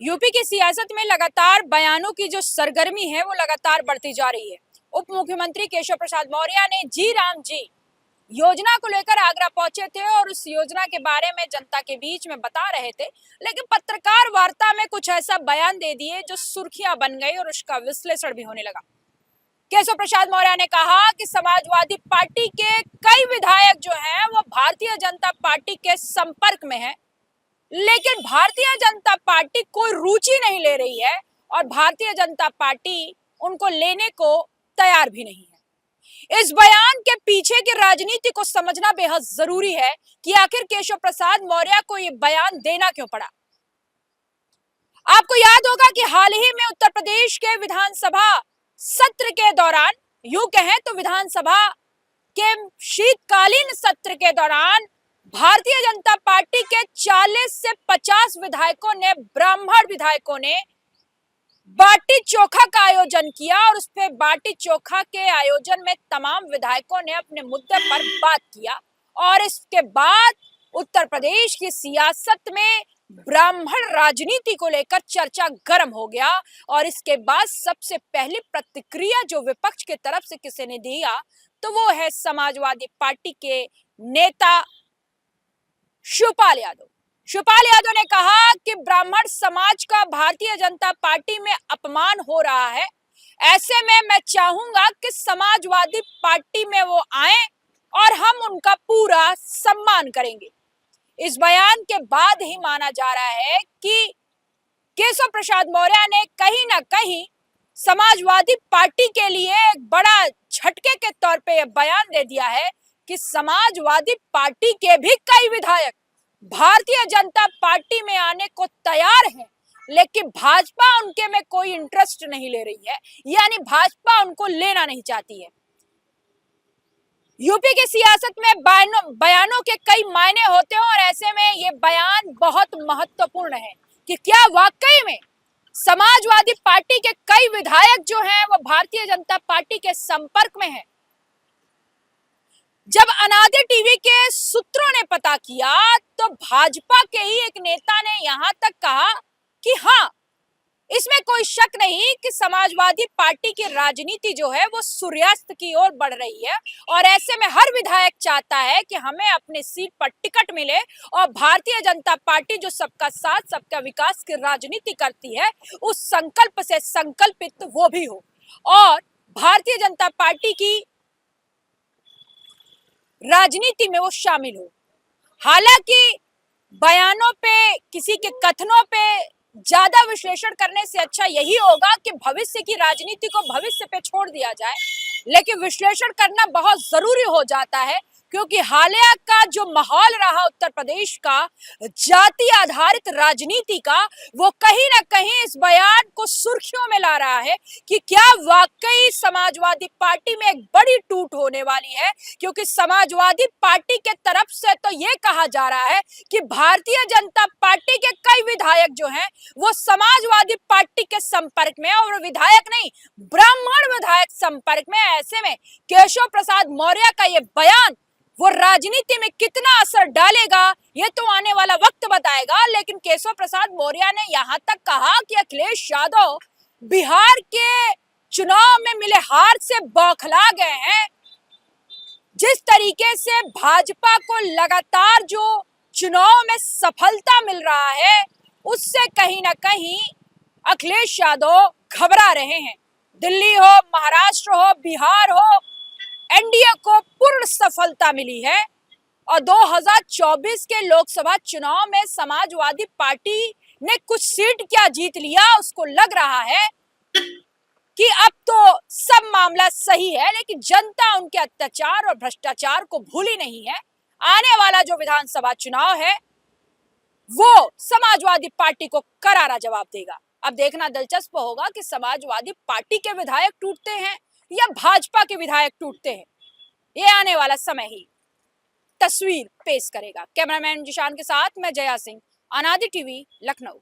UP की सियासत में लगातार बयानों की जो सरगर्मी है वो लगातार बढ़ती जा रही है। उप मुख्यमंत्री केशव प्रसाद मौर्य ने जी राम जी योजना को लेकर आगरा पहुंचे थे और उस योजना के बारे में जनता के बीच में बता रहे थे, लेकिन पत्रकार वार्ता में कुछ ऐसा बयान दे दिए जो सुर्खियां बन गई और उसका विश्लेषण भी होने लगा। केशव प्रसाद मौर्य ने कहा कि समाजवादी पार्टी के कई विधायक जो हैं वो भारतीय जनता पार्टी के संपर्क में हैं, लेकिन भारतीय जनता पार्टी कोई रुचि नहीं ले रही है और भारतीय जनता पार्टी उनको लेने को तैयार भी नहीं है। इस बयान के पीछे की राजनीति को समझना बेहद जरूरी है कि आखिर केशव प्रसाद मौर्य को यह बयान देना क्यों पड़ा। आपको याद होगा कि हाल ही में उत्तर प्रदेश के विधानसभा सत्र के दौरान, यूं कहें तो विधानसभा के शीतकालीन सत्र के दौरान भारतीय जनता पार्टी के 40 से 50 विधायकों ने, ब्राह्मण विधायकों ने बाटी चोखा का आयोजन किया और उस पे बाटी चोखा के आयोजन में तमाम विधायकों ने अपने मुद्दे पर बात किया और इसके बाद उत्तर प्रदेश की सियासत में ब्राह्मण राजनीति को लेकर चर्चा गर्म हो गया। और इसके बाद सबसे पहली प्रतिक्रिया जो विपक्ष की तरफ से किसी ने दिया तो वो है समाजवादी पार्टी के नेता शिवपाल यादव। शिवपाल यादव ने कहा कि ब्राह्मण समाज का भारतीय जनता पार्टी में अपमान हो रहा है, ऐसे में मैं चाहूंगा कि समाजवादी पार्टी में वो आए और हम उनका पूरा सम्मान करेंगे। इस बयान के बाद ही माना जा रहा है कि केशव प्रसाद मौर्य ने कहीं ना कहीं समाजवादी पार्टी के लिए एक बड़ा झटके के तौर पे यह बयान दे दिया है कि समाजवादी पार्टी के भी कई विधायक भारतीय जनता पार्टी में आने को तैयार हैं, लेकिन भाजपा उनके में कोई इंटरेस्ट नहीं ले रही है, यानी भाजपा उनको लेना नहीं चाहती है। यूपी की सियासत में बयानों के कई मायने होते हैं और ऐसे में ये बयान बहुत महत्वपूर्ण है कि क्या वाकई में समाजवादी पार्टी के कई विधायक जो हैं वो भारतीय जनता पार्टी के संपर्क में हैं। जब अनादि टीवी के सूत्रों ने पता किया तो भाजपा के ही एक नेता ने यहां तक कहा कि हाँ, इसमें कोई शक नहीं कि समाजवादी पार्टी की राजनीति जो है वो सूर्यास्त की ओर बढ़ रही है और ऐसे में हर विधायक चाहता है कि हमें अपनी सीट पर टिकट मिले और भारतीय जनता पार्टी जो सबका साथ सबका विकास की राजनीति करती है उस संकल्प से संकल्पित वो भी हो और भारतीय जनता पार्टी की राजनीति में वो शामिल हो। हालांकि बयानों पे, किसी के कथनों पे ज्यादा विश्लेषण करने से अच्छा यही होगा कि भविष्य की राजनीति को भविष्य पे छोड़ दिया जाए, लेकिन विश्लेषण करना बहुत जरूरी हो जाता है क्योंकि हालिया का जो माहौल रहा उत्तर प्रदेश का जाति आधारित राजनीति का, वो कहीं ना कहीं इस बयान को सुर्खियों में ला रहा है कि क्या वाकई समाजवादी पार्टी में एक बड़ी टूट होने वाली है। क्योंकि समाजवादी पार्टी के तरफ से तो ये कहा जा रहा है कि भारतीय जनता पार्टी के कई विधायक जो हैं वो समाजवादी पार्टी के संपर्क में, और विधायक नहीं ब्राह्मण विधायक संपर्क में। ऐसे में केशव प्रसाद मौर्य का ये बयान वो राजनीति में कितना असर डालेगा ये तो आने वाला वक्त बताएगा। लेकिन केशव प्रसाद मौर्य ने यहां तक कहा कि अखिलेश यादव बिहार के चुनाव में मिले हार से बौखला गए हैं। जिस तरीके से भाजपा को लगातार जो चुनाव में सफलता मिल रहा है उससे कहीं ना कहीं अखिलेश यादव घबरा रहे हैं। दिल्ली हो, महाराष्ट्र हो, बिहार हो, एनडीए को पूर्ण सफलता मिली है और 2024 के लोकसभा चुनाव में समाजवादी पार्टी ने कुछ सीट क्या जीत लिया, उसको लग रहा है कि अब तो सब मामला सही है, लेकिन जनता उनके अत्याचार और भ्रष्टाचार को भूली नहीं है। आने वाला जो विधानसभा चुनाव है वो समाजवादी पार्टी को करारा जवाब देगा। अब देखना दिलचस्प होगा कि समाजवादी पार्टी के विधायक टूटते हैं या भाजपा के विधायक टूटते हैं, ये आने वाला समय ही तस्वीर पेश करेगा। कैमरामैन जिशान के साथ मैं जया सिंह, अनादि टीवी, लखनऊ।